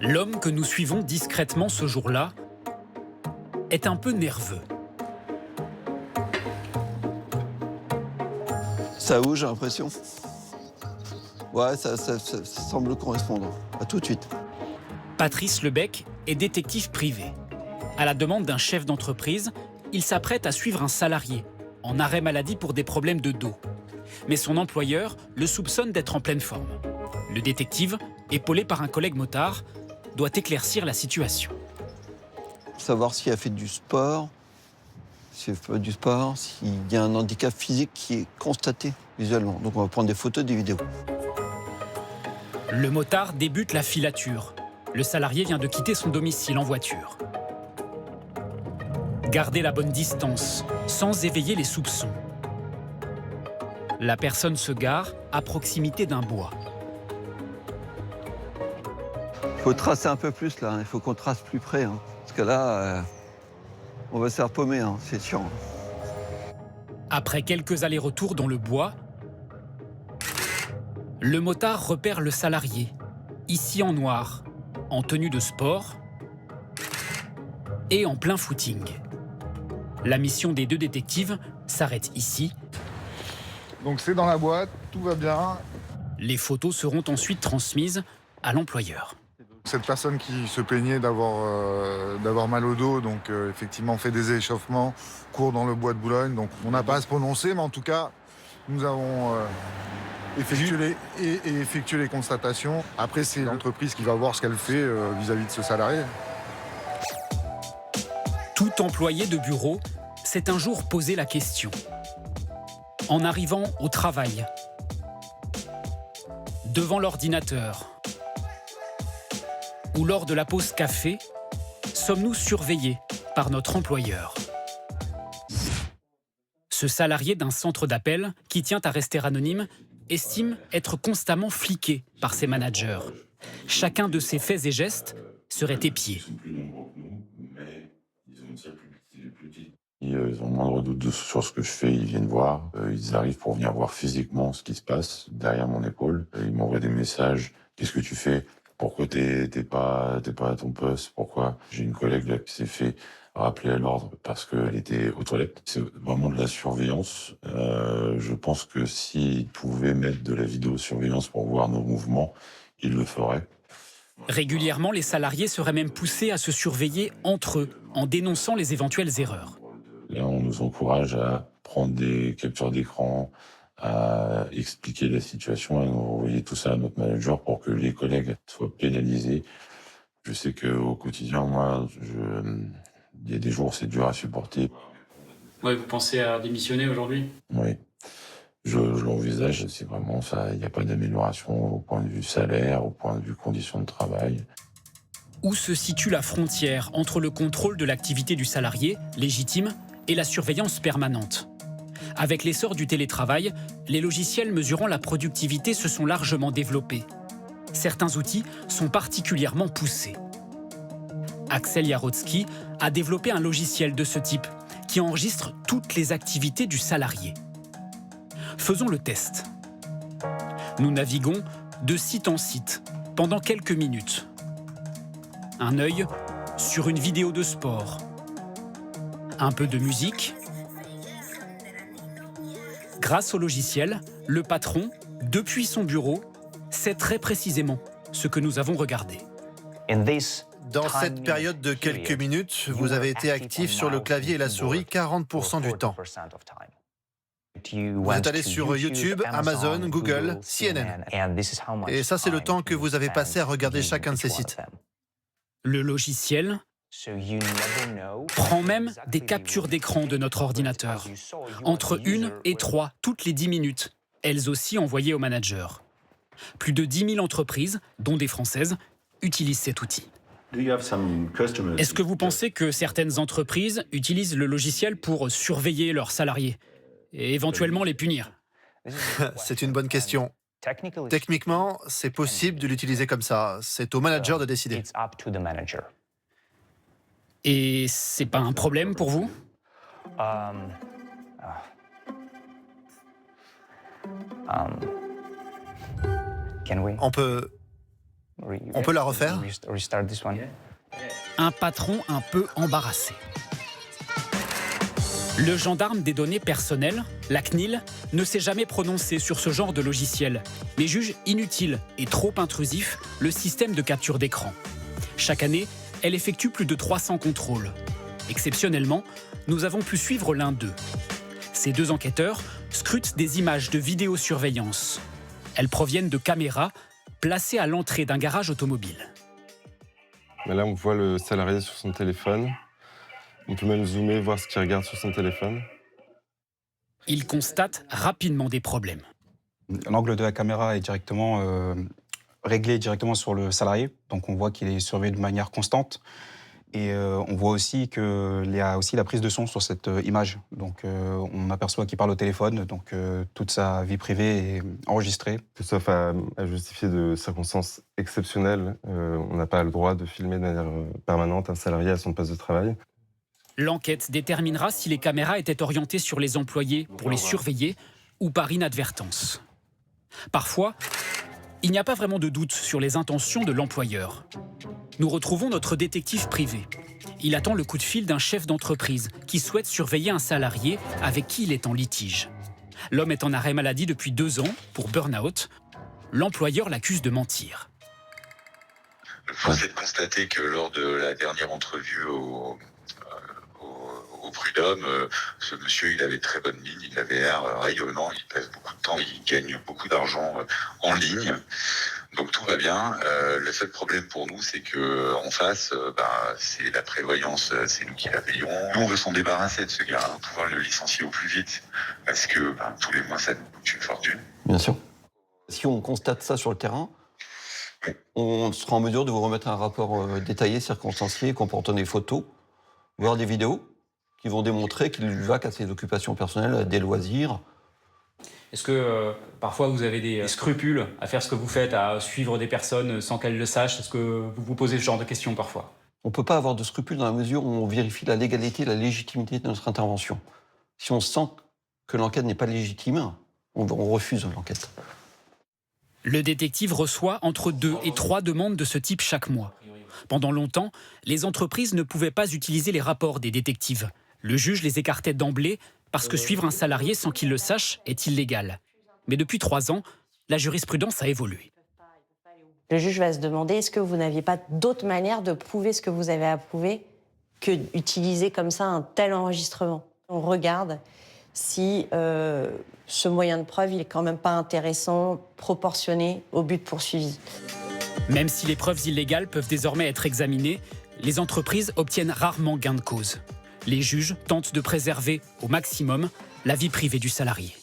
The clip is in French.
L'homme que nous suivons discrètement ce jour-là est un peu nerveux. Ça où, j'ai l'impression. Ouais, ça semble correspondre. À tout de suite. Patrice Lebec est détective privé. À la demande d'un chef d'entreprise, il s'apprête à suivre un salarié en arrêt maladie pour des problèmes de dos. Mais son employeur le soupçonne d'être en pleine forme. Le détective, épaulé par un collègue motard, doit éclaircir la situation. Savoir s'il a fait du sport, s'il fait pas du sport, s'il y a un handicap physique qui est constaté visuellement. Donc on va prendre des photos, des vidéos. Le motard débute la filature. Le salarié vient de quitter son domicile en voiture. Garder la bonne distance, sans éveiller les soupçons. La personne se gare à proximité d'un bois. Il faut tracer un peu plus là, il faut qu'on trace plus près. Parce que là, on va se faire paumer, c'est sûr. Après quelques allers-retours dans le bois, le motard repère le salarié, ici en noir, en tenue de sport et en plein footing. La mission des deux détectives s'arrête ici. Donc c'est dans la boîte, tout va bien. Les photos seront ensuite transmises à l'employeur. Cette personne qui se plaignait d'avoir mal au dos, donc effectivement fait des échauffements, court dans le bois de Boulogne. Donc on n'a pas à se prononcer, mais en tout cas, nous avons effectué les constatations. Après, c'est l'entreprise qui va voir ce qu'elle fait vis-à-vis de ce salarié. Tout employé de bureau s'est un jour posé la question. En arrivant au travail, devant l'ordinateur ou lors de la pause café, sommes-nous surveillés par notre employeur? Ce salarié d'un centre d'appel, qui tient à rester anonyme, estime être constamment fliqué par ses managers. Chacun de ses faits et gestes serait épié. Ils ont le moindre doute sur ce que je fais, ils viennent voir. Ils arrivent pour venir voir physiquement ce qui se passe derrière mon épaule. Ils m'envoient des messages. Qu'est-ce que tu fais? Pourquoi t'es pas à ton poste? Pourquoi? J'ai une collègue là qui s'est fait rappeler à l'ordre parce qu'elle était aux toilettes. C'est vraiment de la surveillance. Je pense que s'ils pouvaient mettre de la vidéosurveillance pour voir nos mouvements, ils le feraient. Régulièrement, les salariés seraient même poussés à se surveiller entre eux, en dénonçant les éventuelles erreurs. Là, on nous encourage à prendre des captures d'écran, à expliquer la situation, à nous envoyer tout ça à notre manager pour que les collègues soient pénalisés. Je sais qu'au quotidien, moi, il y a des jours où c'est dur à supporter. Ouais, vous pensez à démissionner aujourd'hui? Oui, je l'envisage, c'est vraiment ça. Il n'y a pas d'amélioration au point de vue salaire, au point de vue conditions de travail. Où se situe la frontière entre le contrôle de l'activité du salarié, légitime, et la surveillance permanente? Avec l'essor du télétravail, les logiciels mesurant la productivité se sont largement développés. Certains outils sont particulièrement poussés. Axel Yarotsky a développé un logiciel de ce type qui enregistre toutes les activités du salarié. Faisons le test. Nous naviguons de site en site pendant quelques minutes. Un œil sur une vidéo de sport. Un peu de musique. Grâce au logiciel, le patron, depuis son bureau, sait très précisément ce que nous avons regardé. Dans cette période de quelques minutes, vous avez été actif sur le clavier et la souris 40% du temps. Vous êtes allé sur YouTube, Amazon, Google, CNN. Et ça, c'est le temps que vous avez passé à regarder chacun de ces sites. Le logiciel prend même des captures d'écran de notre ordinateur. Entre 1 et 3 toutes les 10 minutes, elles aussi envoyées au manager. Plus de 10 000 entreprises, dont des françaises, utilisent cet outil. Est-ce que vous pensez que certaines entreprises utilisent le logiciel pour surveiller leurs salariés et éventuellement les punir? C'est une bonne question. Techniquement, c'est possible de l'utiliser comme ça. C'est au manager de décider. Et c'est pas un problème pour vous? On peut On peut la refaire? Un patron un peu embarrassé. Le gendarme des données personnelles, la CNIL, ne s'est jamais prononcé sur ce genre de logiciel, mais juge inutile et trop intrusif le système de capture d'écran. Chaque année, elle effectue plus de 300 contrôles. Exceptionnellement, nous avons pu suivre l'un d'eux. Ces deux enquêteurs scrutent des images de vidéosurveillance. Elles proviennent de caméras placées à l'entrée d'un garage automobile. Mais là, on voit le salarié sur son téléphone. On peut même zoomer, voir ce qu'il regarde sur son téléphone. Ils constatent rapidement des problèmes. L'angle de la caméra est directement réglé directement sur le salarié. Donc on voit qu'il est surveillé de manière constante. Et on voit aussi qu'il y a aussi la prise de son sur cette image. Donc on aperçoit qu'il parle au téléphone, donc toute sa vie privée est enregistrée. Sauf à justifier de circonstances exceptionnelles, on n'a pas le droit de filmer de manière permanente un salarié à son poste de travail. L'enquête déterminera si les caméras étaient orientées sur les employés pour les surveiller ou par inadvertance. Parfois, il n'y a pas vraiment de doute sur les intentions de l'employeur. Nous retrouvons notre détective privé. Il attend le coup de fil d'un chef d'entreprise qui souhaite surveiller un salarié avec qui il est en litige. L'homme est en arrêt maladie depuis 2 ans pour burn-out. L'employeur l'accuse de mentir. Force est de constater que lors de la dernière entrevue au prud'homme, ce monsieur, il avait très bonne mine, il avait l'air rayonnant, il passe beaucoup de temps, il gagne beaucoup d'argent en ligne. Donc tout va bien. Le seul problème pour nous, c'est que en face, c'est la prévoyance, c'est nous qui la payons. Nous, on veut s'en débarrasser de ce gars, pouvoir le licencier au plus vite, parce que tous les mois, ça nous coûte une fortune. Bien sûr. Si on constate ça sur le terrain, on sera en mesure de vous remettre un rapport détaillé, circonstancié, comportant des photos, voire des vidéos, qui vont démontrer qu'il va qu'à ses occupations personnelles, à des loisirs. Est-ce que parfois vous avez des scrupules à faire ce que vous faites, à suivre des personnes sans qu'elles le sachent? Est-ce que vous vous posez ce genre de questions parfois? On ne peut pas avoir de scrupules dans la mesure où on vérifie la légalité, la légitimité de notre intervention. Si on sent que l'enquête n'est pas légitime, on refuse l'enquête. Le détective reçoit entre 2 et 3 demandes de ce type chaque mois. Pendant longtemps, les entreprises ne pouvaient pas utiliser les rapports des détectives. Le juge les écartait d'emblée parce que suivre un salarié sans qu'il le sache est illégal. Mais depuis 3 ans, la jurisprudence a évolué. Le juge va se demander, est-ce que vous n'aviez pas d'autre manière de prouver ce que vous avez à prouver que d'utiliser comme ça un tel enregistrement? On regarde si ce moyen de preuve il est quand même pas intéressant, proportionné au but poursuivi. Même si les preuves illégales peuvent désormais être examinées, les entreprises obtiennent rarement gain de cause. Les juges tentent de préserver au maximum la vie privée du salarié.